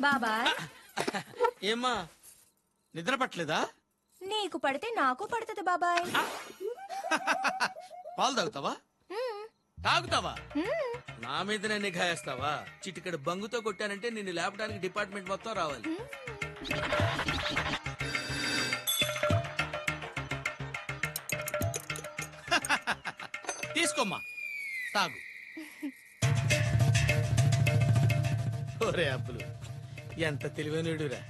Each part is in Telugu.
బాబాయ్ ఏమ్మా నిద్ర పట్టలేదా? నీకు పడితే నాకు పడుతుంది బాబాయ్. పాలు తాగుతావా? తాగుతావా? నా మీదనే నిఘా వేస్తావా? చిటికడు బంగుతో కొట్టానంటే నిన్ను లేపడానికి డిపార్ట్మెంట్ మొత్తం రావాలి. తీసుకోమ్మా తాగు. ఒరే అబ్బులు ఎంత తెలివైనడురా,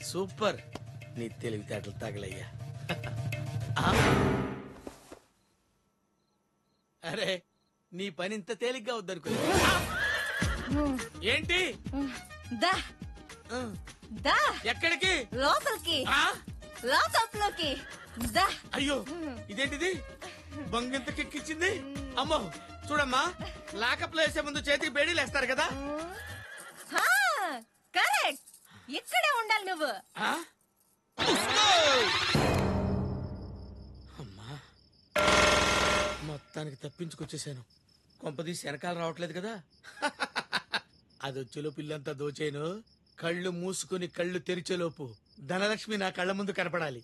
సూపర్. నీ తెలివితేటలు తగలయ్యా. అరే నీ పని ఇంత తేలిగ్గా వద్దనుకో. ఏంటి? దా దా ఎక్కడికి? లోపలికి, ఆ? లోకంలోకి దా. అయ్యో ఇదేంటిది? బొంగింతకెక్కించింది. అమ్మో చూడమ్మా, లాకప్లో వేసే ముందు చేతికి బేడీలు వేస్తారు కదా. కరెక్ట్, ఇక్కడే ఉండాలి నువ్వు. ఆ? అమ్మా మొత్తానికి తప్పించుకొచ్చేసాను. కొంపదీసి వెనకాల రావట్లేదు కదా. అదొచ్చేలో పిల్లంతా దోచేను. కళ్ళు మూసుకుని కళ్ళు తెరిచేలోపు ధనలక్ష్మి నా కళ్ళ ముందు కనపడాలి.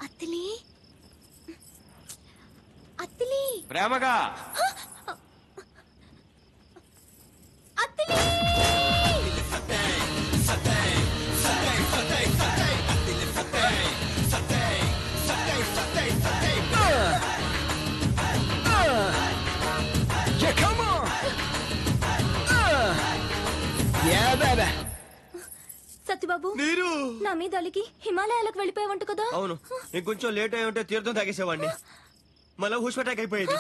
అత్తిలి, అత్తిలి, ప్రేమగా అత్తిలి. సత్యబాబు, మీరు నా మీద అలిగి హిమాలయాలకు వెళ్ళిపోయావంట కదా. అవును, ఇంకొంచెం లేట్ అయి ఉంటే తీర్థం తాగేసేవాడిని. మళ్ళీ హుష్ అటాక్ అయిపోయేది.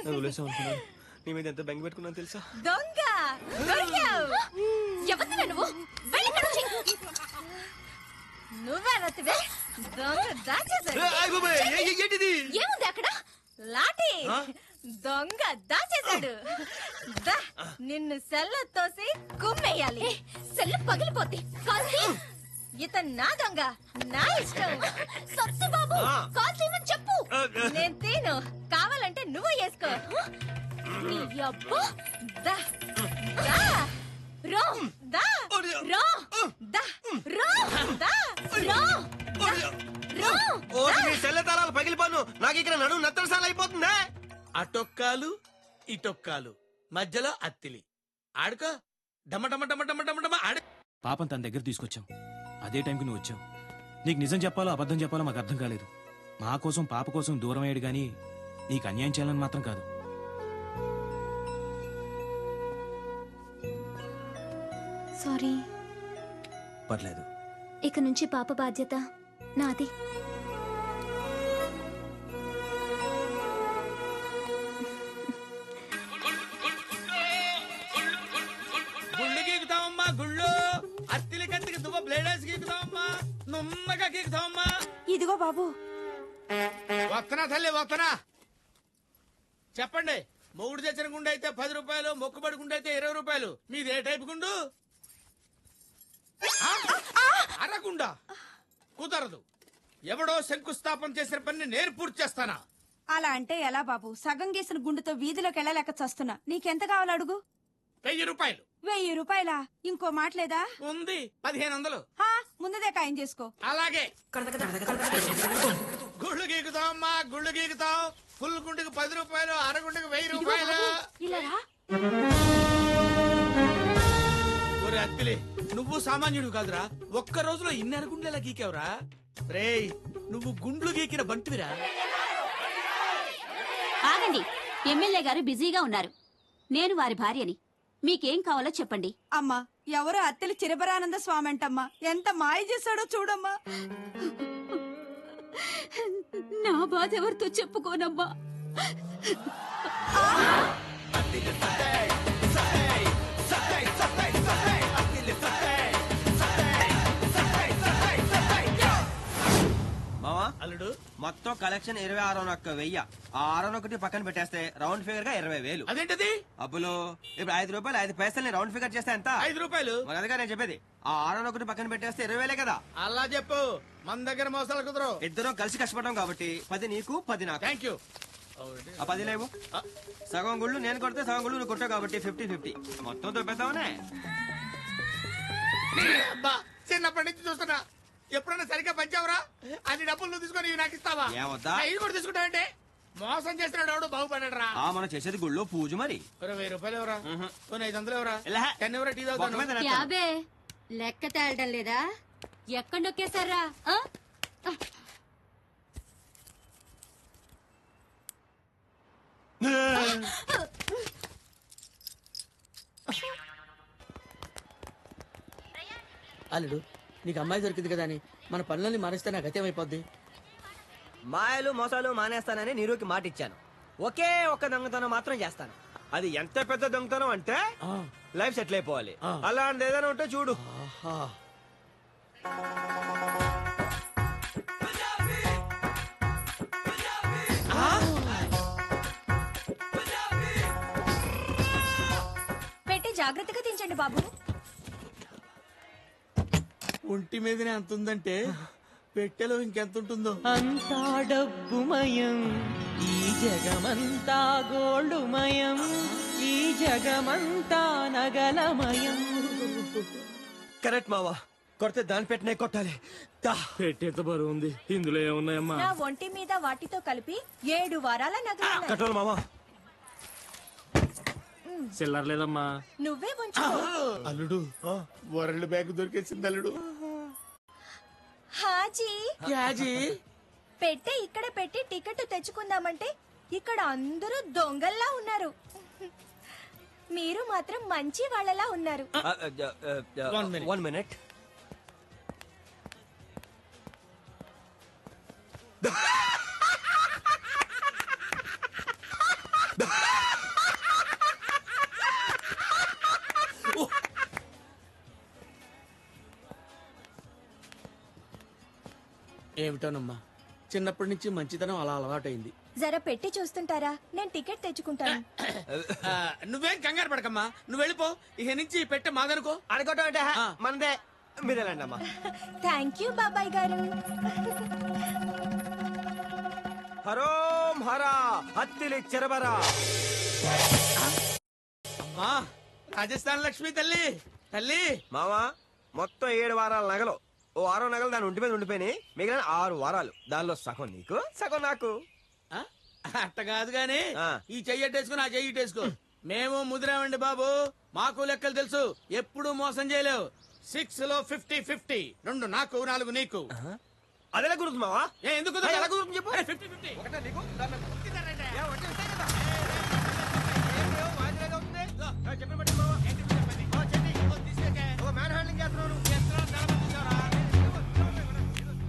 వదిలేసాం అనుకున్నాను. నీ మీద ఎంత బెంగ పెట్టుకున్నాను తెలుసా? దొంగ ఎవరిని నువ్వు? నువ్వే రతివే దొంగ దాచేశాడు. ఏంటిది? ఏముంది అక్కడ? లాఠీ. దొంగ దాచేశాడు. దా, నిన్ను సెల్ల తోసి కుమ్మేయాలి. సెల్ల పగిలిపోద్ది. ఇతను నా దొంగ, నా ఇష్టం. సత్యబాబు కాల్ తీయమని చెప్పు. నేను తీను, కావాలంటే నువ్వు వేసుకో. నీ అబ్బా. దా దా రో దా రో దా రో దా రో రో. తెల్ల తాళాలు పగిలిపోను. నాకు ఇక్కడ నడుము నత్తరసాల అయిపోతుందా? అటొక్కాలు ఇటొక్కాలు మధ్యలో అత్తిలి. ఆడుకో డమ డమ డమ డమ డమ డమ ఆడు. పాపం తన దగ్గర తీసుకొచ్చాం. అదే టైంకి నువ్వు వచ్చావు. నీకు నిజం చెప్పాలో అబద్ధం చెప్పాలో మాకు అర్థం కాలేదు. మా కోసం పాప కోసం దూరం అయ్యాడు గాని నీకు అన్యాయం చేయాలని మాత్రం కాదు. సారీ. పర్లేదు. ఇక నుంచి పాప బాధ్యత నాది. గుళ్ళు గీకుతావమ్మా, గుళ్ళు. అత్తిలి కత్తికి దువ్వ బ్లేడేసి గీకుతావమ్మా, నున్నగా గీకుతావమ్మా. ఇదిగో బాబు. వత్తనా తల్లి వత్తనా. చెప్పండి, మొగుడు తెచ్చిన గుండె అయితే 10 రూపాయలు, మొక్కుబడి గుండె అయితే 20 రూపాయలు. మీది ఏ టైపు గుండు? అరగుండా కుదరదు. ఎవడో శంకుస్థాపన చేసిన పని నేను పూర్తి చేస్తానా? అలా అంటే ఎలా బాబు? సగం గీసిన గుండుతో వీధిలోకి వెళ్ళలేక చస్తున్నా. నీకెంత కావాలి అడుగు. 1000 రూపాయలు. 1000 రూపాయలా? ఇంకో మాట లేదా? ఉంది 1500. ముందుదే ఖాయం చేసుకో. అలాగే. గుళ్ళు గీకుతావమ్మా, గుళ్ళు గీకుతాం. ఫుల్ గుండుకు 10 రూపాయలు, అరగుండుకు 1000 రూపాయలు. ఒరే అత్తిలే, నువ్వు సామాన్యుడు కాదురా. ఒక్క రోజులో ఇన్ని అరగుండ్లు ఎలా గీకావురా? రేయ్, నువ్వు గుండ్లు గీకిన బంటివిరా. ఆగండి, ఎమ్మెల్యే గారు బిజీగా ఉన్నారు. నేను వారి భార్యని. మీకేం కావాలో చెప్పండి. అమ్మా, ఎవరో అత్తలి చిరబరానంద స్వామి అంటమ్మా. ఎంత మాయ చేశాడో చూడమ్మా. నా బాధ ఎవరితో చెప్పుకోనమ్మా. మావా, అల్లుడు మొత్తం కలెక్షన్ 26,110. ఆ 601 పక్కన పెట్టేస్తే రౌండ్ ఫిగర్ గా 20,000. అదేంటది? అబ్బులు ఇప్పుడు 5 రూపాయలు 5 పైసలు రౌండ్ ఫిగర్ చేస్తే ఎంత? 5 రూపాయలు. మరి అదిగా నేను చెప్పేది. ఆ 601 పక్కన పెట్టేస్తే 20,000 కదా. అలా చెప్పు, మన దగ్గర మోసాలు కుదరవు. ఇద్దరం కలిసి కష్టపడడం కాబట్టి 10 నీకు 10 నాకు. Thank you. ఆ 10 లేవు. సగం గుళ్ళు నేను కొడితే సగం గుళ్ళు నువ్వు కొట్టావు కాబట్టి 50-50 మొత్తం దొబ్బేద్దామనే. అబ్బా, చిన్నప్పటి నుంచి చూస్తున్నా, ఎప్పుడైనా సరిగ్గా పంచావురా? అన్ని డబ్బులు నువ్వు తీసుకొని ఇవి నాకు ఇస్తావా? ఏమొద్దా? ఇది కూడా తీసుకుంటావంటే మోసం చేస్తున్నాడు ఎవడు బాగుపడ్డాడు రా. మనం చేసేది గుళ్ళో పూజ మరి. 1000 రూపాయలు ఎవరా? 500 ఎవరా? ఇలా. 10 ఎవరా? టీ ఒక్క తాగుతాను. మీద నెత్తాను. యాబే లెక్క తేలడం లేదా? ఎక్కడ నొక్కేశారా? ఆ? అల్లుడు, నీకు అమ్మాయి దొరికింది కదా అని మన పనులన్నీ మానేస్తే నాకు గతేమైపోద్ది. మాయలు మోసాలు మానేస్తానని నీరుకి మాట ఇచ్చాను. ఒకే ఒక్క దొంగతనం మాత్రం చేస్తాను. అది ఎంత పెద్ద దొంగతనం అంటే లైఫ్ సెటిల్ అయిపోవాలి. అలాంటి ఏదైనా ఉంటే చూడు. పెట్టి జాగ్రత్తగా దించండి బాబు. ఒంటి మీదనే అంత ఉందంటే పెట్టెలో ఇంకెంత ఉంటుందో. అంతా డబ్బుమయం, ఈ జగమంతా గోల్డుమయం, ఈ జగమంతా నగలమయం. కరెక్ట్ మావా, కొడితే దాని పెట్టినే కొట్టాలి. దా. పెట్టేంత బరువు ఉంది, ఇందులో ఏమున్నాయమ్మా? నా ఒంటి మీద వాటితో కలిపి 7 వారాల నగలు. కట్టాలి మావా. చిల్లర లేదమ్మా. నువ్వే ఉంచుకో. అల్లుడు, వరల్డ్ బ్యాంక్ దొరికేసింది అల్లుడు. హాజీ, యాజీ, పెట్టే ఇక్కడ పెట్టి టికెట్ తెచ్చుకుందామంటే ఇక్కడ అందరూ దొంగల్లా ఉన్నారు. మీరు మాత్రం మంచి వాళ్ళలా ఉన్నారు. 1 minute. ఏమిటోనమ్మా, చిన్నప్పటి నుంచి మంచితనం అలా అలవాటైంది. జర పెట్టి చూస్తుంటారా? నేను టికెట్ తెచ్చుకుంటాను. నువ్వేం కంగారు పడకమ్మా, నువ్వు వెళ్ళిపో. ఇక నుంచి పెట్టే మాదనుకో. అనుకోవటం అంటే మనదే. మీరు వెళ్ళండి అమ్మా. థ్యాంక్ యూ బాబాయ్ గారు. హరోం హరా హత్తిలి చెరబరా. అమ్మా, రాజస్థాన్ లక్ష్మి తల్లి తల్లి. మావా, మొత్తం 7 వారాల నగలు. ఓ 6 నగలు దాని ఒంటి మీద ఉండిపోయినాయి. మిగిలిన 6 వారాలు. దానిలో సగం నీకు, సగం నాకు. ఆ? అట్ట కాదు గాని ఆ. ఈ చెయ్యటేసుకో, నా చెయ్యటేసుకో. మేము ముదిరామండి బాబు, మాకు లెక్కలు తెలుసు. ఎప్పుడు మోసం చేయలేవు. 6 లో 50-50. 2 నాకు, 4 నీకు. అదేలా గుర్తు మావా? ఎందుకు అరే, ఎలా కుదురుతుంది చెప్పు? 50-50. ఒకటే నీకు, దానిలో కుదిరారంటే. ఏ, ఒకటే ఇస్తాయి కదా. ఏం వాయిదాగా ఉంది? చెప్పండి పట్టు మావా. చెయ్యి. తీసుకెళ్ళే. ఓ మ్యాన్ హ్యాండ్లింగ్ చేస్తున్నావు నువ్వు. ఎత్తులో నిలబడి చూసావా?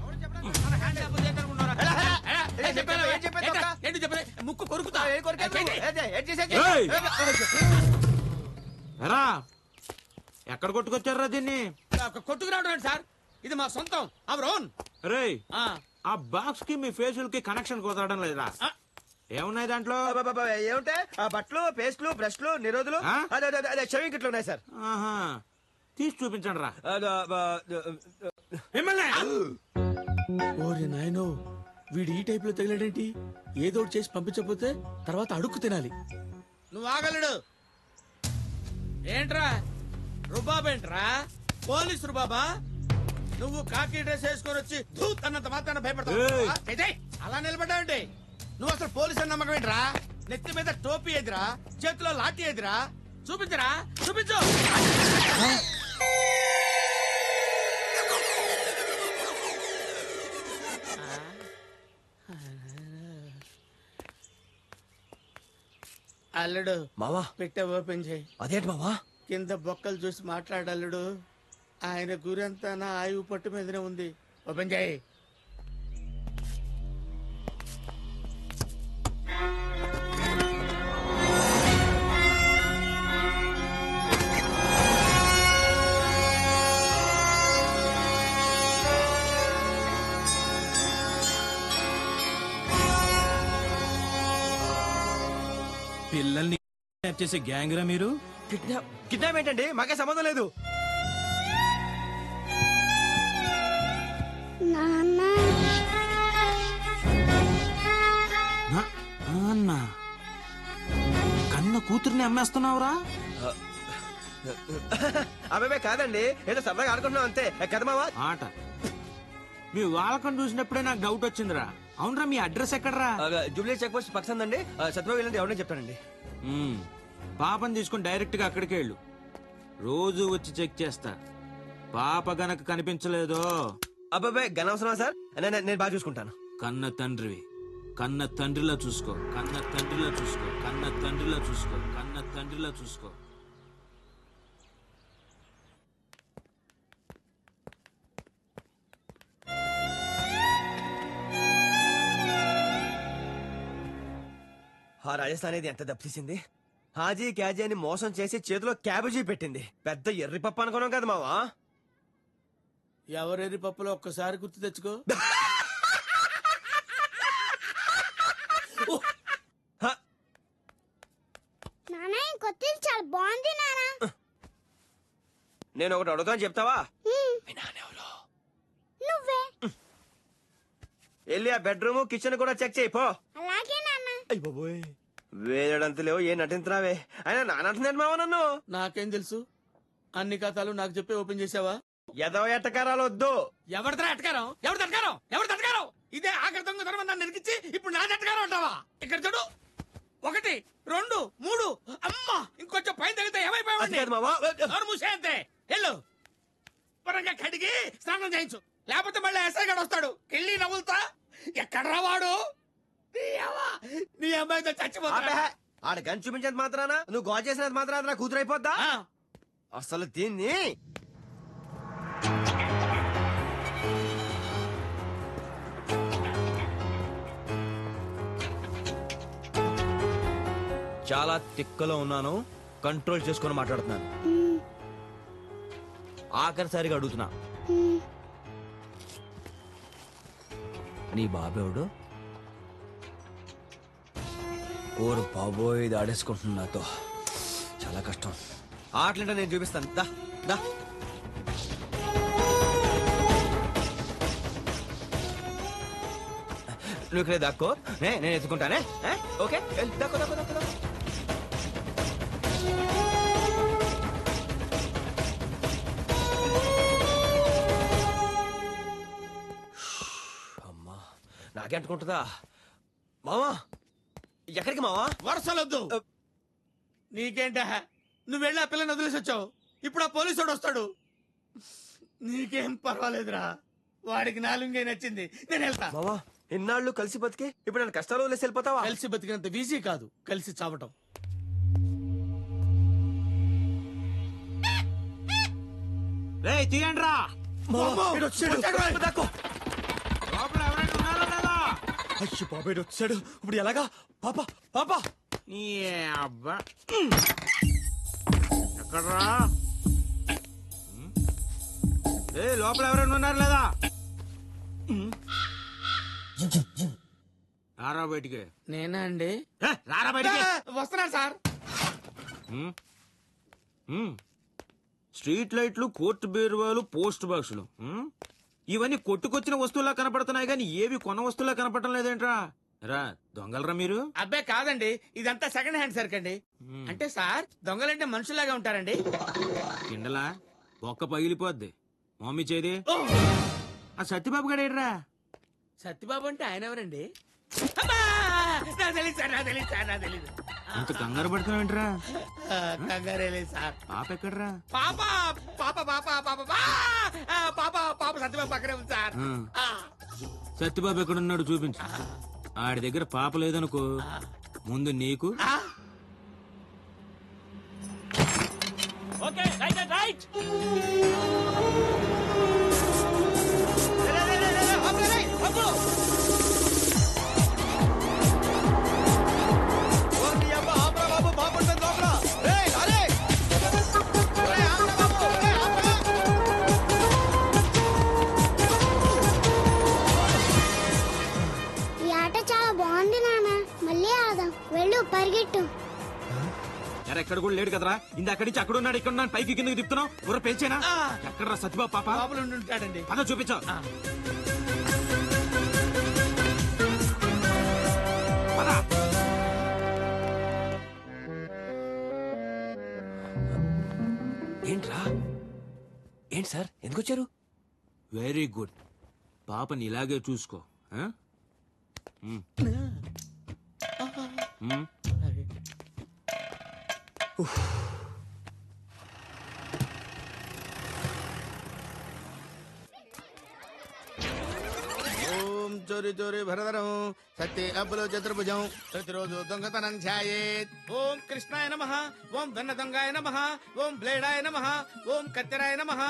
ఎవరు చెప్పడానికి? మన హ్యాండ్ అప్ చేద్దామనుకున్నారా? ఎలా, ఎలా? ఎలా? ఏం చెప్పాను? ఏం చెప్పాను ఏంటా? అక్క? ఏంటి చెప్పలే? ముక్కు కొరుకుతా. ఏం కొరికావు నువ్వు? ఏం చేసావు? ఏయ్! ఎరా ఎక్కడ కొట్టుకొచ్చారా దీన్ని? కొట్టుకు రావడం సార్, ఇది మా సొంతం. Our own. రే, ఆ బాక్స్ కి మీ ఫేషియల్ కి కనెక్షన్ కుదరడం లేదురా. ఏమున్నాయి దాంట్లో? ఏముంటాయి? ఆ బట్టలు, పేస్ట్లు, బ్రష్లు, నిరోధులు, ఆ? అదే షవింగ్ కిట్లు ఉన్నాయి సార్. ఆహా, తీసి చూపించండి రా. ఓరి నాయనో, వీడు ఈ టైప్ లో తగిలాడేంటి? ఏదో ఒకటి చేసి పంపించకపోతే తర్వాత అడుక్కు తినాలి. నువ్వు ఆగలడు. ఏంట్రా రుబాబేంట్రా? పోలీస్ రుబాబా? నువ్వు కాకి డ్రెస్ వేసుకొని వచ్చి ధూత్ అన్నంత మాత్రాన భయపడతావు. ఏయ్! ఏయ్, అలా నిలబడ్డావంటే నువ్వు అసలు పోలీస్ అని నమ్మకం ఏంట్రా? నెత్తి మీద టోపీ ఎదురా, చేతిలో లాఠీ ఎదురా. చూపించరా, చూపించు. అల్లుడు, మావా, పెట్టే ఓపెన్ చేయి. అదేంటి మావా? కింద బొక్కలు చూసి మాట్లాడల్లుడు. ఆయన గురంతా నా ఆయువు పట్టు మీదనే ఉంది. ఓపెన్ చేయి. పిల్లల్ని కిడ్నాప్ చేసే గ్యాంగ్ రా మీరు? కిడ్నాప్ ఏంటండి? మాకే సంబంధం లేదు. అన్న కన్న కూతుర్ని అమ్మేస్తున్నావురా? అబ్బాయి కాదండి, ఏదో సరదాగా ఆడుకుంటున్నాం అంతే కదా మావా. ఆట మీ వాళ్ళకని చూసినప్పుడే నాకు డౌట్ వచ్చిందిరా. అవునరా, మీ అడ్రస్ ఎక్కడరా? జూబ్లీ చెక్ పోస్ట్ పక్కన అండి. సత్యబాబు వెళ్ళండి, ఎవరైనా చెప్తానండి. పాపని తీసుకుని డైరెక్ట్ గా అక్కడికే వెళ్ళు. రోజు వచ్చి చెక్ చేస్తా. పాప గనక కనిపించలేదో అబ్బాయి గనవసరమా సార్? నేను బాగా చూసుకుంటాను. కన్న తండ్రివి, కన్న తండ్రిలా చూసుకో, కన్న తండ్రిలా చూసుకో, కన్న తండ్రిలా చూసుకో, కన్న తండ్రిలా చూసుకో. ఆ రాజస్థాన్ ఇది ఎంత దెబ్బతీసింది. హాజీ క్యాజీ అని మోసం చేసి చేతిలో క్యాబేజీ పెట్టింది. పెద్ద ఎర్రి పప్పు అనుకున్నాం కదా మావా. ఎవరెరి పప్పులో ఒక్కసారి గుర్తు తెచ్చుకో. చాలా బాగుంది నానా. నేను ఒకటి అడుగుతాను, చెప్తావా? నువ్వే వెళ్ళి ఆ బెడ్రూమ్ కిచెన్ కూడా చెక్ చేయి పో. అలాగే నాన్న. అయ్య బాబోయ్, వేయడంత లేవు, ఏ నటించరావే. అయినా నానంటున్నాడు మావా నన్ను. నాకేం తెలుసు? అన్ని కథలు నాకు చెప్పి ఓపెన్ చేసావా? ఎదవ ఎట్టకారాలు వద్దు. ఎవరిదా ఎట్టకారం? ఎవరి తట్టకారం? ఎవరి తట్టకారం? ఇదే ఆఖరి దొంగతనం నన్ను నిరికించి ఇప్పుడు నా తట్టకారం అంటావా? ఇక్కడ చూడు, 1 2 3 అమ్మా, ఇంకొంచెం పైన తగ్గితే ఏమైపోయావండి? మూసేంతే. వెళ్ళు, పరంగా కడిగి స్నానం చేయించు, లేకపోతే మళ్ళీ ఎస్ఐ గడు వస్తాడు. కెళ్ళి నవ్వులుతా. ఎక్కడరా వాడు? నీ అమ్మాయితో చచ్చిపోతా. ఆడ గన్ చూపించేది మాత్రాన, నువ్వు గోల్ చేసినది మాత్రాన నా కూతురు అయిపోద్దా? అసలు దీన్ని చాలా తిక్కలో ఉన్నాను, కంట్రోల్ చేసుకుని మాట్లాడుతున్నాను. ఆఖరిసారిగా అడుగుతున్నా, నీ బాబేవుడు? ఓరు బాబోయ్, ఇది ఆడేసుకుంటున్నా నాతో. చాలా కష్టం. ఆటలంటే నేను చూపిస్తాను. దా దా. నువ్వు ఇక్కడే దాక్కో, నేను ఎత్తుకుంటానే. ఓకే, దాక్కో దాక్కో దాక్కో. అమ్మా, నాకేంటుకుంటుందా? మావా, ఎక్కడికి మావా? వరుసలొద్దు. నీకేంట? నువ్వు వెళ్ళి ఆ పిల్లని వదిలేసి వచ్చావు. ఇప్పుడు ఆ పోలీసుడు వస్తాడు. నీకేం పర్వాలేదురా, వాడికి నాలుగే నచ్చింది. నేను వెళ్తా. మావా, ఇన్నాళ్ళు కలిసి బతికి ఇప్పుడు నేను కష్టాలు వదిలేసి వెళ్ళిపోతావా? కలిసి బతికినంత ఈజీ కాదు కలిసి చావటం. తీయండి రా. అయ్యో బాబాయ్ వచ్చాడు. ఇప్పుడు ఎలాగా? పాప పాప నీ అబ్బా ఎక్కడ్రా? లోపల ఎవరైనా ఉన్నారు లేదా? రారా బయటికి. నేనా అండి? రారా బయటికి. వస్తున్నా సార్. స్ట్రీట్ లైట్లు, కోర్టు బీరువాలు, పోస్ట్ బాక్సులు, ఇవన్నీ కొట్టుకొచ్చిన వస్తువులా కనపడుతున్నాయి కానీ ఏవి కొన్న వస్తువులా కనపడటం లేదేంట్రా? రా, దొంగలరా మీరు? అబ్బే కాదండి, ఇదంతా సెకండ్ హ్యాండ్ సరుకు అండి. అంటే సార్, దొంగలంటే మనుషులాగా ఉంటారండి. కిండలా బొక్క పగిలిపోద్ది. మమ్మీ చేది. ఆ సత్యబాబు గడేడ్రా? సత్యబాబు అంటే ఆయన ఎవరండి? నాకు తెలీదు సార్, నాకు తెలీదు సార్, నాకు తెలీదు. అంత కంగారు పడుతున్నావేంట్రా? కంగారే లేదు సార్. పాప ఎక్కడ్రా? పాప పాప పాప పాప పాప పాప సత్యబాబు పక్కనే ఉంది సార్. సత్యబాబు ఎక్కడున్నాడు చూపించు. ఆడి దగ్గర పాప లేదనుకో, ముందు నీకు. Okay, right right. ఈ ఆట చాలా బాగుంది నాన్న. మళ్ళీ ఆడదాం. వెళ్ళు, పరిగెట్టు. అక్కడ కూడా లేడు కదరా ఇంత అక్కడి నుంచి అక్కడ ఉన్నాడు ఇక్కడ ఉన్నాడు పైకి కిందకి తిప్పుతున్నావు బుర్ర పేల్చేనా ఎక్కడరా సత్యబాబు పాప లోపల ఉండి ఉంటాడండి. పద చూపించావు ఏంట్రా ఏంటి సార్ ఎందుకు వచ్చారు? వెరీ గుడ్ పాపని ఇలాగే చూసుకో ఆ? ఓం చోరి చోరి భరధరం సత్య అబ్బులో చతుర్భుజం ప్రతిరోజు దొంగతనం ఛాయేత్. ఓం కృష్ణాయ నమః, ఓం వెన్న దొంగాయ నమః, ఓం బ్లేడాయ నమః, ఓం కత్తెరాయ నమః,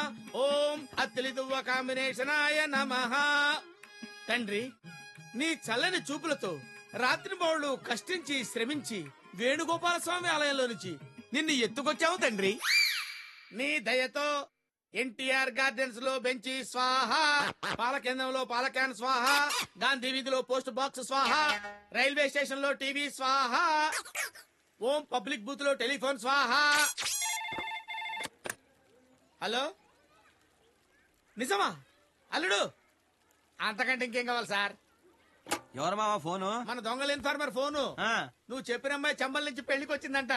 ఓం అత్తిలిదువ్వ కాంబినేషనాయ నమః. తండ్రి నీ చల్లని చూపులతో రాత్రి బౌళ్ళు కష్టించి శ్రమించి వేణుగోపాల స్వామి ఆలయంలో నుంచి నిన్ను ఎత్తుకొచ్చావు తండ్రి. నీ దయతో ఎన్టీఆర్ గార్డెన్స్ లో బెంచి స్వాహ, పాలకేంద్రంలో పాలక్యాన్ స్వాహ, గాంధీ వీధిలో పోస్ట్ బాక్స్ స్వాహ, రైల్వే స్టేషన్ లో టీవీ స్వాహ, ఓం పబ్లిక్ బూత్ లో టెలిఫోన్ స్వాహ. హలో నిజమా అల్లుడు? అంతకంటే ఇంకేం కావాలి సార్? ఎవరు మావా ఫోను? మన దొంగల ఇన్ఫార్మర్ ఫోను. ఆ, నువ్వు చెప్పిన అమ్మాయి చంబల్ నుంచి పెళ్లికి వచ్చిందంట.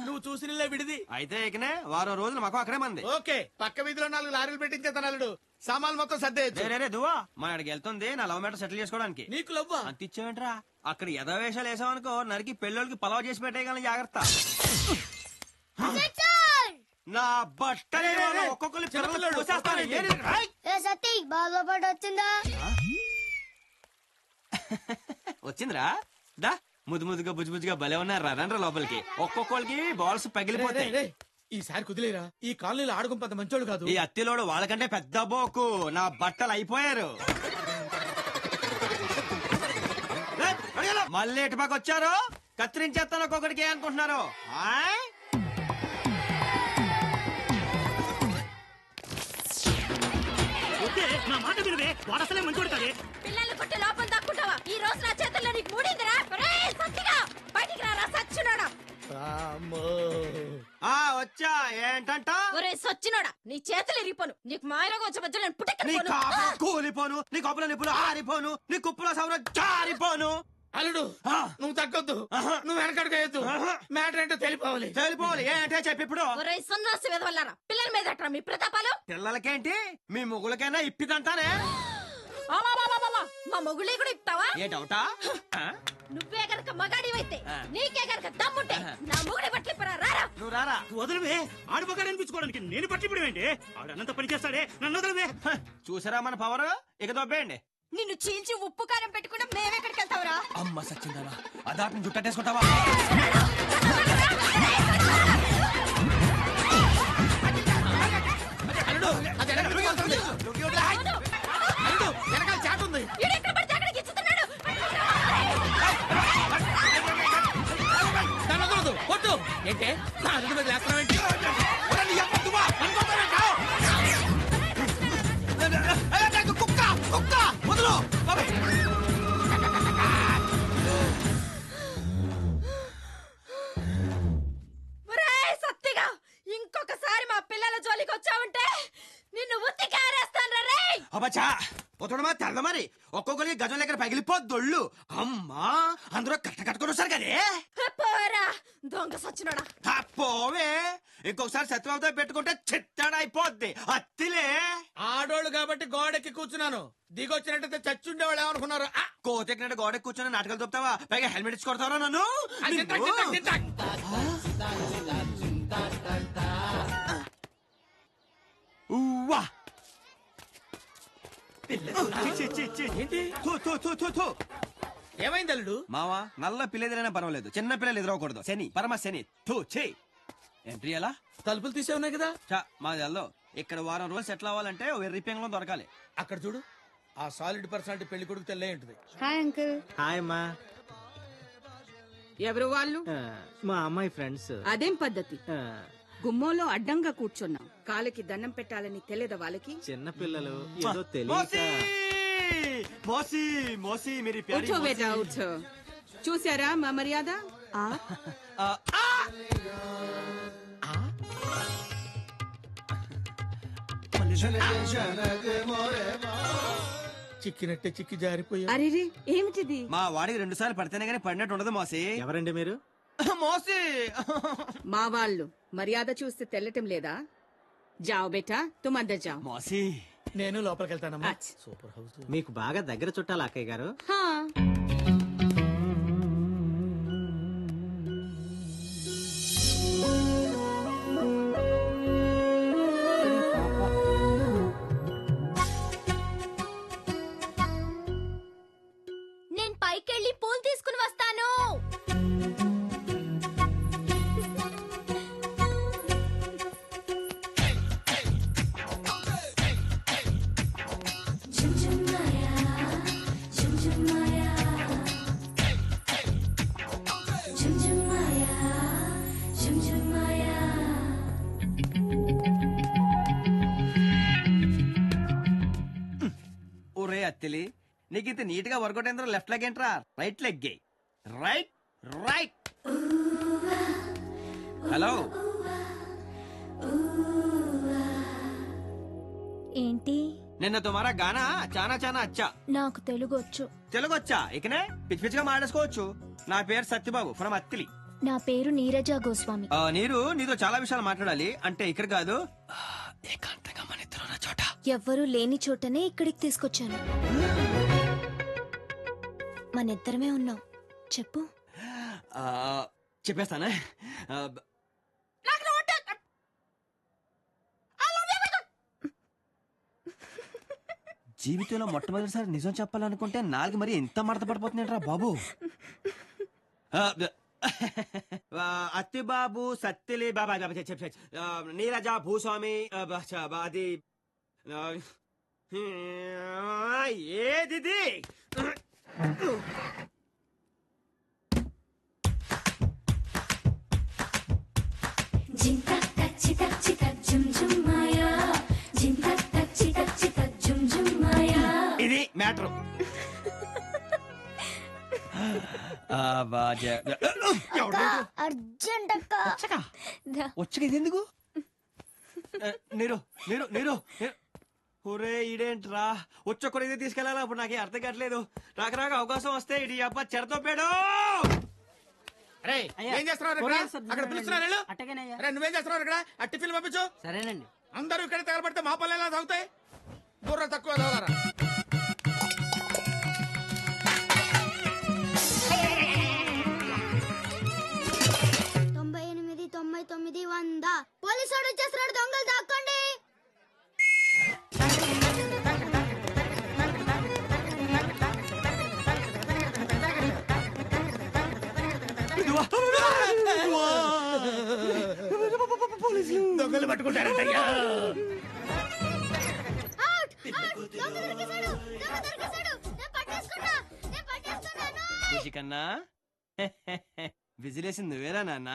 నువ్వు చూసిన విడిది. అయితే ఇకనే వారం రోజులు మాకు అక్కడే మంది. ఓకే, పక్క వీధిలో 4 లారీలు పెట్టించేస్తాను అల్లుడు. సామాన్లు మొత్తం సర్దేయచ్చు. రే దువ్వా మా అక్కడికి వెళ్తుంది నా లవ్ మ్యాటర్ సెటిల్ చేసుకోవడానికి. నీకు లవ్వా? అంత ఇచ్చావేంట్రా? అక్కడ యథావేషాలు వేసావనుకో నరికి పెళ్ళోళ్ళకి పలావ్ చేసి పెట్టేయగలను జాగ్రత్త. నా బట్టలే ఒక్కొక్కరు పిల్లలు పోసేస్తాను. ఏంటి? రైట్. సతీ బాబా పాట వచ్చిందా? వచ్చిందిరా దా ముద్దు ముద్దుగా బుజ్జుగా భలే ఉన్నారా రండ్రా లోపలికి. ఒక్కొక్కరికి బాల్స్ పగిలిపోతాయి. ఈసారి కుదిలేరా? ఈ కాలనీలో ఆడుకుంపంత మంచోడు కాదు. ఈ అత్తిలోడు వాళ్ళకంటే పెద్ద బోకు. నా బట్టలు అయిపోయారు. మళ్ళీ ఎటుపక్క వచ్చారు? కత్తిరించేస్తాను ఒక్కొక్కడికి అనుకుంటున్నారు. ఆయ్? పిల్లలు కొట్టి లోపల దక్కుంటావా? ఈ రోజు నా చేతుల్లో నీకు మూడిందిరా. ఒరేయ్, సత్తిగా బయటికి రారా సచ్చినోడా. వచ్చా ఏంటంట? ఒరే సచ్చినోడా, నీ చేతులు ఇరిగిపోను. నీకు మాయలోగా వచ్చే మధ్యలో నేను నీ పుట్టెక్కను. కాపురం కూలిపోను, నీ కప్పుల నిప్పులు ఆరిపోను, నీ కుప్పుల సౌర జారిపోను. అల్లుడు నువ్వు తగ్గొద్దు, నువ్వు వెనకడుగు. మ్యాటర్ ఏంటో తెలిపోవాలి. తెలిపోవాలి ఏంటే చెప్పి ఇప్పుడు. ఒరే సన్నాసి వెదవల్లారా, పిల్లల మీద అట్రా మీ ప్రతాపాలు. పిల్లలకేంటి మీ ముగ్గులకైనా ఇప్పిదంటానే. మా మొగుళ్ళే కూడా ఇస్తావా? ఏ డౌటా? నువ్వే గనక మగాడివైతే, నీకే గనక దమ్ముంటే నా మొగుడి పట్లిపరా రారా. నువ్వు రారా. వదలవే ఆడబగాడు అనిపించుకోవడానికి నేను పట్టిప్పుడు ఏంటి ఆడు అన్నంత పని చేస్తాడే నన్ను వదలవే. చూసారా మన పవర్? ఇక దొబ్బేయండి. నిన్ను చీల్చి ఉప్పు కారం పెట్టుకుంటే మేమెక్కడికి వెళ్తావురా? అమ్మ సచ్చిందానా అదాటిని జుట్టేసుకుంటావా? అల్లుడు అది అల్లుడు వెనకాల చాట్ ఉంది. ఈడెక్కడ పడితే అక్కడికి ఇచ్చుతున్నాడు. దాన్ని వదలదు, కొట్టు. ఏంటే నా అల్లుడి మీద లేస్తున్నావేంటి? కుక్క కుక్క వదలు. ఒరేయ్ సత్తిగా, ఇంకొకసారి మా పిల్లల జోలికి వచ్చావంటే నిన్ను ఉత్తి కారేస్తాను రే. అబ్బచ్చా పోతుడమా తెల్ల మరి ఒక్కొక్కరికి గజం దగ్గర పగిలిపోద్దొళ్ళు. అమ్మా అందరూ కట్టుకొని వస్తారు కదే. పోరా దొంగ సచ్చినోడా. పోవే ఇంకొకసారి సత్యబాబుతో పెట్టుకుంటే చిత్తాడైపోద్ది. అత్తిలే ఆడోళ్ళు కాబట్టి గోడెక్కి కూర్చున్నాను. దిగొచ్చినట్టయితే చచ్చుండేవాళ్ళు ఏమనుకున్నారు? కోతెక్కినట్టు గోడకి కూర్చొని నాటకాలు చెప్తావా? పైగా హెల్మెట్ ఇచ్చి కొడతారా నన్ను? ఉవ్వా. ఏంటి ఏమైంది అల్లుడు? మావా నల్ల పిల్లెదిరైనా పర్వాలేదు, చిన్న పిల్లలు ఎదురవకూడదు. శని పరమ శని. ఎంట్రీ ఎలా? తలుపులు తీసే ఉన్నాయి కదా. మాది అల్లో ఇక్కడ వారం రోజులు సెటిల్ అవ్వాలంటే వెర్రి పెంగళం దొరకాలి. అక్కడ చూడు, ఆ సాలిడ్ పర్సనాలిటీ పెళ్లి కొడుకు తెల్లే ఉంటుంది. Hi uncle. హాయ్ అమ్మా. ఎవరు వాళ్ళు? మా అమ్మాయి ఫ్రెండ్స్. అదేం పద్ధతి? గుమ్మంలో అడ్డంగా కూర్చున్నాం. కాలికి దండం పెట్టాలని తెలియదా వాళ్ళకి? చిన్న పిల్లలు ఏదో తెలియక. మోసి మోసి మీరు కూర్చో బేటా కూర్చో. చూసారా మా మర్యాద? చిక్కినట్టే చిక్కి జారిపోయా. అరేరే ఏమిటిది? మా వాడికి 2 సార్లు పడితేనే గానీ పడినట్టు ఉండదు మోసి. ఎవరండి మీరు? మోసి మా వాళ్ళు మర్యాద చూస్తే తెల్లటం లేదా? జాओ బేటా తుమ్ అందర్ జాओ. మోసి నేను లోపలికి వెళ్తానమ్మా. అచ్చ్. Super house. మీకు బాగా దగ్గర చుట్టాలి అక్కయ్య గారు. హా. నేను పైకెళ్ళి పూలు తీసుకుని వస్తాను. ఒరే అత్తిలి, నీకు ఇంత నీట్ గా వర్కౌట్ అయిందో లెఫ్ట్ లెగ్ ఏంట్రా? Right leg right right. Hello ఏంటి? నిన్న తుమారా గానా చానా చానా అచ్చా. నాకు తెలుగు వచ్చు. తెలుగు వచ్చా? ఇకనే పిచ్చి పిచ్చిగా మాట్లాడుకోవచ్చు. నా పేరు సత్యబాబు ఫ్రమ్ అత్తిలి. నా పేరు నీరజ గోస్వామి. నీరు నీతో చాలా విషయాలు మాట్లాడాలి. అంటే ఇక్కడ కాదు, ఏకాంతంగా మన ఇద్దరు ఉన్న చోట. ఎవ్వరూ లేని చోటనే ఇక్కడికి తీసుకొచ్చాను. మనిద్దరమే ఉన్నాం. చెప్పు. చెప్పేస్తానే. జీవితంలో మొట్టమొదటిసారి నిజం చెప్పాలనుకుంటే నాలుగు మరి ఎంత మడత పడిపోతున్నాయంట్రా బాబు. అత్తి బాబు సత్తిలి బాబా నీరజ భూస్వామి అది ఏది ఇది మ్యాటర్. అర్జెంట్ అక్క. వచ్చక ఇది ఎందుకు? నీరు నీరు నీరు. ఒరే ఇదేంట్రా, వచ్చొక్కడు ఇది తీసుకెళ్ళాలా? అప్పుడు నాకేం అర్థం కావట్లేదు. రాక అవకాశం వస్తే ఇది అబ్బా చెడతోపాడు. ఏం చేస్తున్నారు అక్కడ? పిలుస్తున్నారు. నువ్వేం చేస్తున్నావు ఇక్కడ? ఆ టిఫిన్ పంపించు. సరేనండి. అందరూ ఇక్కడ తగలబడితే మా పల్లె ఎలా తాగుతాయి? బుర్ర తక్కువ తగలరా. పోలీసు వాడు వచ్చేస్తున్నాడు, దొంగలు దాక్కోండి. దొంగలు పట్టుకుంటారంటయ్యా. కన్నా విజిలేసింది నువ్వేరా నాన్న?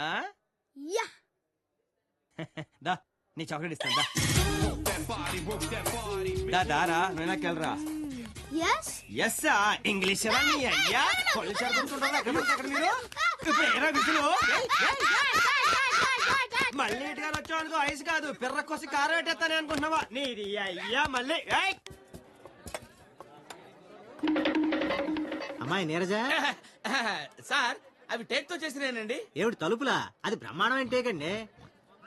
దా నీ చాక్లెట్ ఇస్తాను. దారా నువ్వు నాకెళ్ళరా. ఎస్ ఇంగ్లీష్ అయ్యా. మళ్ళీ ఇటుగా వచ్చావు అనుకో, ఐస్ కాదు పిర్ర కోసి కారం పెట్టేస్తానే అనుకుంటున్నావా? నీది అయ్యా మళ్ళీ. అమ్మాయి నీరజ. సార్ అవి టేక్ తో చేసినానండి. ఏమిటి తలుపులా? అది బ్రహ్మాండమైన టేకండి.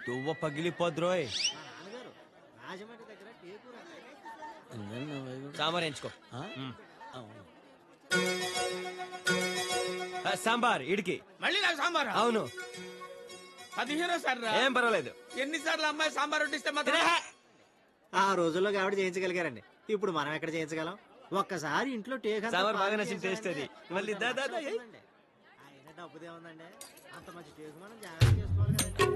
దువ్వ పగిలిపోద్రోయ్. సాంబార్ ఎంచుకో. సాంబార్ ఇడికి. మళ్ళీ నాకు సాంబార్? అవును. 15 సార్లు. ఏం పర్వాలేదు. ఎన్నిసార్లు అమ్మాయి సాంబార్ వడ్డిస్తే మాత్రం? ఆ రోజుల్లో ఆవిడ చేయించగలిగారండి. ఇప్పుడు మనం ఎక్కడ చేయించగలం? ఒక్కసారి ఇంట్లో టేక్ సాంబార్ బాగా నచ్చిన టేస్ట్ అది. మళ్ళీ డబ్బుదే ఉందండి. అంత మంచి టేకు మనం జాగ్రత్త చేసుకోవాలి కదండి.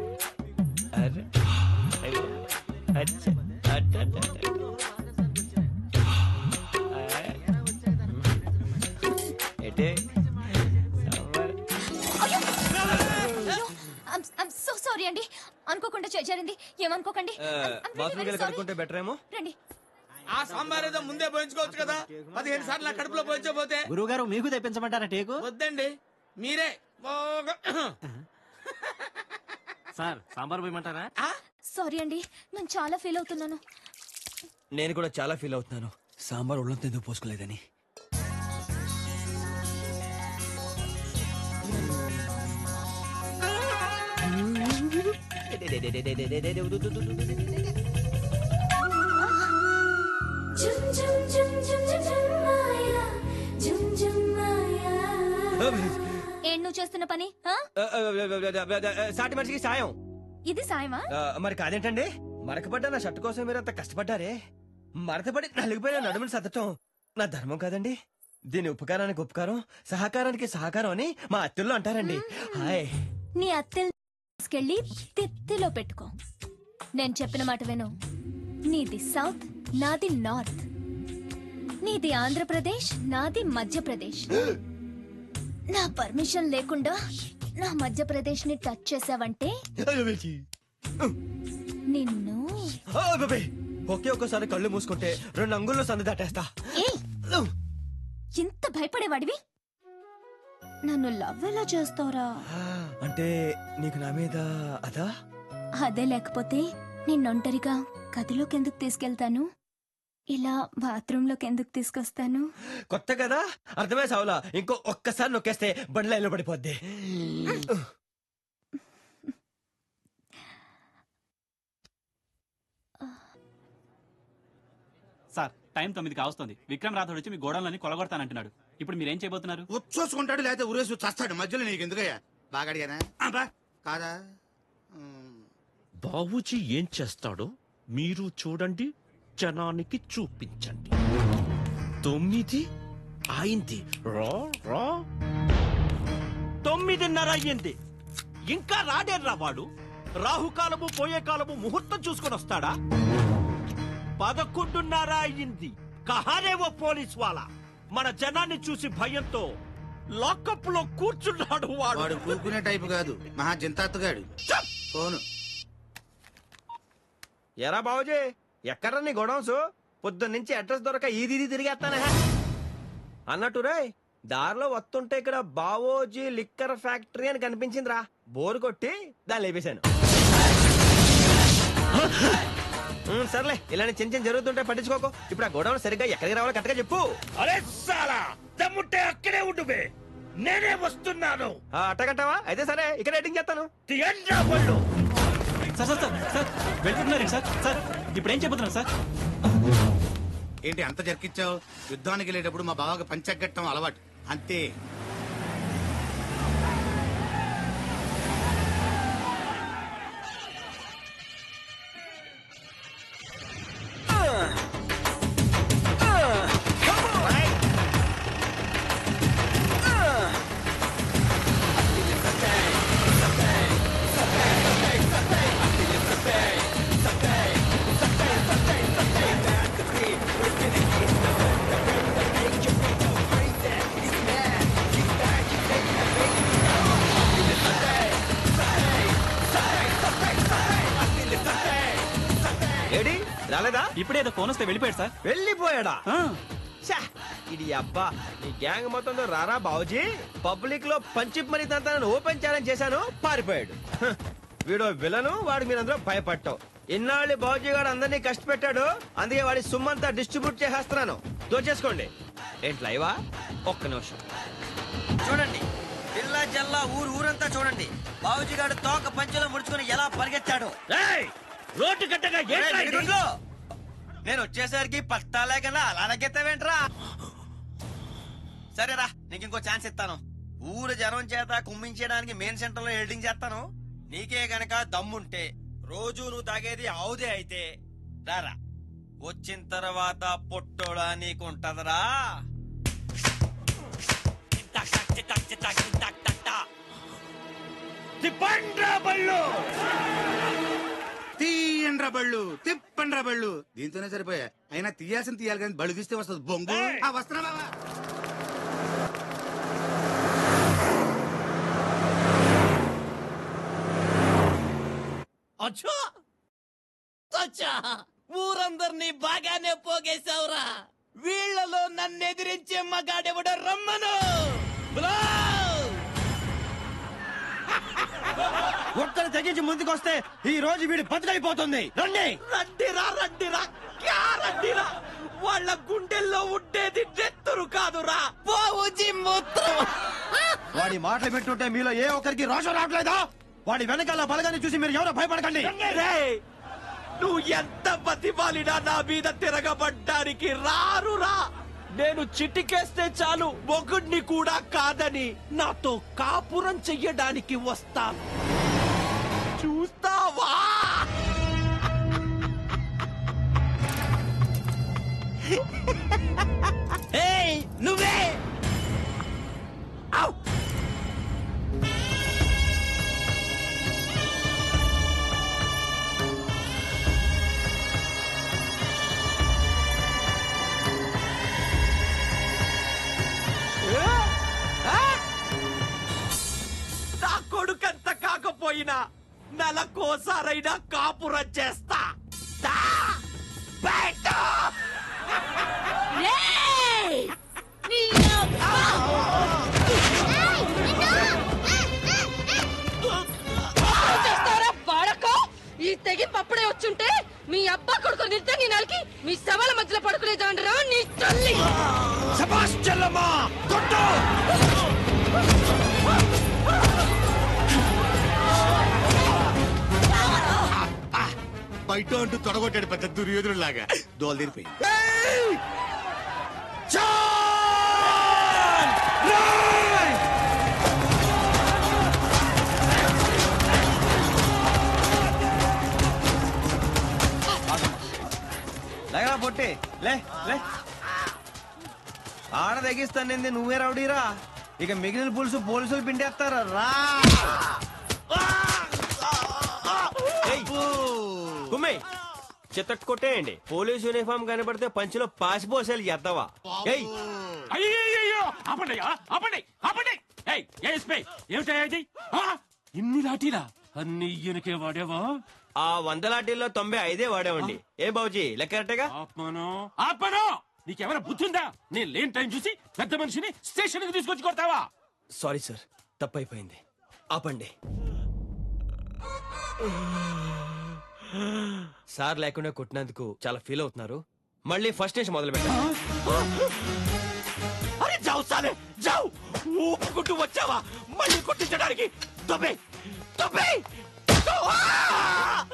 సో సారీ అండి, అనుకోకుండా చేరింది, ఏమనుకోకండి. కడుక్కుంటే బెటర్ ఏమో. రండి. ఆ సాంబార్ ఏదో ముందే పోయించుకోవచ్చు కదా. 15 సార్లు నా కడుపులో పోయించబోతే. గురువు గారు మీకు తెప్పించమంటారా టేకు? వద్దండి, మీరే. సార్ సాంబార్ పోయమంటారా? సారీ అండి, నేను చాలా ఫీల్ అవుతున్నాను. నేను కూడా చాలా ఫీల్ అవుతున్నాను సాంబార్ ఒళ్ళంత ఎందుకు పోసుకోలేదని. ఏం నువ్వు చేస్తున్న పని ఆ? సాటి మనిషికి సాయం. ఇది సాయమా? మరి కాదేంటండి, మరకపడ్డా నా షర్ట్ కోసం మీరు అంత కష్టపడ్డారే, మరతపడి నలిగిపోయిన నడుములు సత్తటం నా ధర్మం కాదండి. దీని ఉపకారానికి ఉపకారం, సహకారానికి సహకారం అని మా అత్తల్లో అంటారండి. హాయ్. నీ అత్తెల్ తీసుకెళ్లి తిత్తిలో పెట్టుకో. నేను చెప్పిన మాట విను. నీది సౌత్, నాది నార్త్. నీది ఆంధ్రప్రదేశ్, నాది మధ్యప్రదేశ్. నా పర్మిషన్ లేకుండా నా మధ్యప్రదేశ్ ని టచ్ చేసావంటే నిన్ను ఒకే ఒక్కసారి కళ్ళు మూసుకుంటే 2 అంగుల్లో సందు దాటేస్తా. ఇంత భయపడేవాడివి నన్ను లవ్ ఎలా చేస్తావురా? అంటే నీకు నా మీద అదా? అదే లేకపోతే నిన్నొంటరిగా గదిలోకి ఎందుకు తీసుకెళ్తాను, ఇలా బాత్రూమ్ లోకి ఎందుకు తీసుకొస్తాను? కొత్త కదా, అర్థమే సావులా. ఇంకో ఒక్కసారి నొక్కేస్తే బండి లైన్లో పడిపోద్ది. సార్ టైం 9 కావస్తుంది. విక్రమ్ రాథోడ్ వచ్చి మీ గోడౌన్లని కొలగొడతానంటున్నాడు. ఇప్పుడు మీరేం చేయబోతున్నారు? ఉచ్చోసుకుంటాడు లేకపోతే ఉరేసి చస్తాడు. మధ్యలో నీకు ఎందుకయ్యా? బాగా అడిగానా? కాదా? బాబుజీ ఏం చేస్తాడో మీరు చూడండి, జనానికి చూపించండి. 9 అయింది. రా రా 9:30 అయ్యింది. ఇంకా రాడేర్రా వాడు. రాహుకాలము పోయే కాలము ముహూర్తం చూసుకొని వస్తాడా? 11:30 అయ్యింది. కహానేవో పోలీస్ వాళ్ళ మన జనాన్ని చూసి భయంతో లాకప్ లో కూర్చున్నాడు. వాడు కూకునే టైపు కాదు, మహా జంతాత్తుగాడు. ఫోను. ఎరా బాబుజీ, ఎక్కడ్రా నీ గొడౌన్స్? పొద్దున్నుంచి అడ్రస్ దొరక ఈది తిరిగేస్తానే అన్నట్టు రే. దారిలో వస్తుంటే ఇక్కడ బావోజీ లిక్కర్ ఫ్యాక్టరీ అని కనిపించిందిరా. బోరు కొట్టి దాన్ని లేపేశాను. సర్లే, ఇలాంటి చిన్న చిన్న జరుగుతుంటే పట్టించుకోకు. ఇప్పుడు ఆ గొడవలు సరిగ్గా ఎక్కడికి రావాలో కరెక్ట్గా చెప్పు. అరే సాలా, దమ్ముంటే అక్కడే ఉండుబే, నేనే వస్తున్నాను. అట్టగంటావా? అయితే సరే, ఇక్కడ ఎడిటింగ్ చేస్తాను. సార్ సార్ సార్ సార్ వెళ్ళిపోతున్నారు సార్. సార్ ఇప్పుడు ఏం చెప్పబోతున్నారు సార్? ఏంటి అంత జరికిచ్చావు? యుద్ధానికి వెళ్ళేటప్పుడు మా బావకి పంచగట్టం అలవాటు అంతే. ఏడి రాలేదా? ఇప్పుడేదో ఫోన్ వస్తే వెళ్ళిపోయాడు సార్. వెళ్ళిపోయాడా? ఇది అబ్బా, నీ గ్యాంగ్ మొత్తంతో రారా బావుజీ. పబ్లిక్ లో పంచిప్ మనీ తంతాను ఓపెన్ ఛాలెంజ్ చేశాను, పారిపోయాడు. వీడో విలను, వాడికి మీరందరూ భయపడటం. ఇన్నాళ్ళు బావుజీ గారు అందరినీ కష్టపెట్టాడు, అందుకే వాడి సొమ్మంతా డిస్ట్రిబ్యూట్ చేసేస్తున్నాను. దోచేసుకోండి. ఏంటి లైవా? ఒక్క నిమిషం చూడండి. పిల్ల జల్లా ఊరంతా చూడండి. బావుజీ గారు తోక పంచెలో ముడుచుకుని ఎలా పరిగెత్తాడు. రోడ్డు గడ్డగా నేను వచ్చేసరికి పత్తా లేకుండా అలా నగ్గెత్తావేంట్రా? సరేరా, నీకు ఇంకో ఛాన్స్ ఇస్తాను. ఊరు జనం చేత కుమ్మించడానికి మెయిన్ సెంటర్ లో ఎడిటింగ్ చేస్తాను. నీకే గనక దమ్ముంటే రోజు నువ్వు తాగేది ఆవుదే అయితే రారా. వచ్చిన తర్వాత పొట్టోడా నీకు ఉంటదరా. తీయండ్రా బళ్ళు, తిప్పండ్రా బళ్ళు. దీంతోనే సరిపోయా. అయినా తీయాల్సిన తీయాలి కానీ బళ్ళు తీస్తే వస్తుంది బొంగు. వస్తున్నా బాబా. ఊరందరినీ బాగానే పోగేశావురా. వీళ్లలో నన్ను ఎదిరించే మగాడెవడో రమ్మను. ఒక్కరు తెగించి ముందుకొస్తే ఈ రోజు వీడి బతుకైపోతుంది. రండి రండిరా రండిరా రండి. వాళ్ళ గుండెల్లో ఉండేది నెత్తురు కాదురా పోవుజీ మూత్రం. వాడి మాటలు పెట్టుంటే మీలో ఏ ఒక్కరికి రోషం రావట్లేదా? వాడి వెనకాల బలగాన్ని చూసి మీరు ఎవరో భయపడకండి. రేయ్, నువ్వు ఎంత బతిమాలినా నా మీద తిరగబడ్డానికి రారురా. నేను చిటికేస్తే చాలు మొగుడిని కూడా కాదని నాతో కాపురం చెయ్యడానికి వస్తా. చూస్తావా? ఏయ్ నువ్వే ఔ! నా కొడుకంత కాకపోయినా నెలకోసారైనా కాపురం చేస్తా. దా! బయట! ఈ తెగింపు అప్పుడే వచ్చుంటే మీ అబ్బా కొడుకు నిద్ర నీ నలికి మీ శవాల మధ్యలో పడుకునేదాండ్రా నీ తల్లి. శభాష్ చెల్లమ్మా, కొట్టు! బయట అంటూ తొడగొట్టాడు పెద్ద దుర్యోధనులాగా. దోలు తీరిపోయింది. లేరా పొట్టి, లే లే. ఆడ తెగిస్తానంది నువ్వే రౌడీరా. ఇక మిగిలిన పోలీసులు పిండేస్తారా రా. కుమ్మే చిత్తట్టు కొట్టేయండి. పోలీస్ యూనిఫామ్ కనబడితే పంచిలో పాసిపోసేలు ఎద్దవా. అయ్యో ఆపండి ఆపండి ఆపండి. ఏమిటా ఇది? ఇన్ని లాఠీలా? అన్ని ఈయనకే వాడేవా? ఆ 100 లాఠీల్లో 95 వాడేవండి. ఏ బాబుజీ లెక్కరట్టేగా. ఆపను. నీకెవరైనా బుద్ధుందా? నేను లేని టైం చూసి పెద్ద మనిషిని స్టేషన్ కి తీసుకొచ్చి కొడతావా? సారీ సార్, తప్పైపోయింది. ఆపండి. సార్ లేకుండా కొట్టినందుకు చాలా ఫీల్ అవుతున్నారు. మళ్ళీ ఫస్ట్ నుంచి మొదలు పెట్టండి. అరే జావు సాలే జావు. ఊపుకుంటూ వచ్చావా మళ్ళీ కొట్టించడానికి? తొబ్బే తొబ్బే.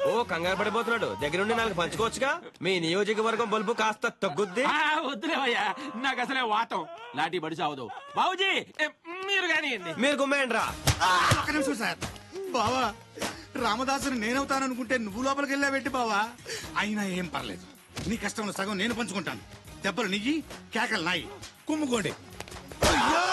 ఓ కంగారు పడిపోతున్నాడు. దగ్గరుండి 4 పంచుకోవచ్చుగా. మీ నియోజకవర్గం బల్బు కాస్త తగ్గుద్ది. వద్దులేవయ్యా, నాకు అసలే వాతం. లాఠీ పడి సావదు. బాబుజీ మీరు కానీ మీరు గుమ్మేయండి రా. ఒక్క నిమిషం సార్. బావా, రామదాసుని నేనవుతాననుకుంటే నువ్వు లోపలికి వెళ్ళావేంటి బావా? అయినా ఏం పర్లేదు. నీ కష్టంలో సగం నేను పంచుకుంటాను. దెబ్బలు నియ్యి, కేకలు నాయి. కుమ్ముకోండి. అయ్యో!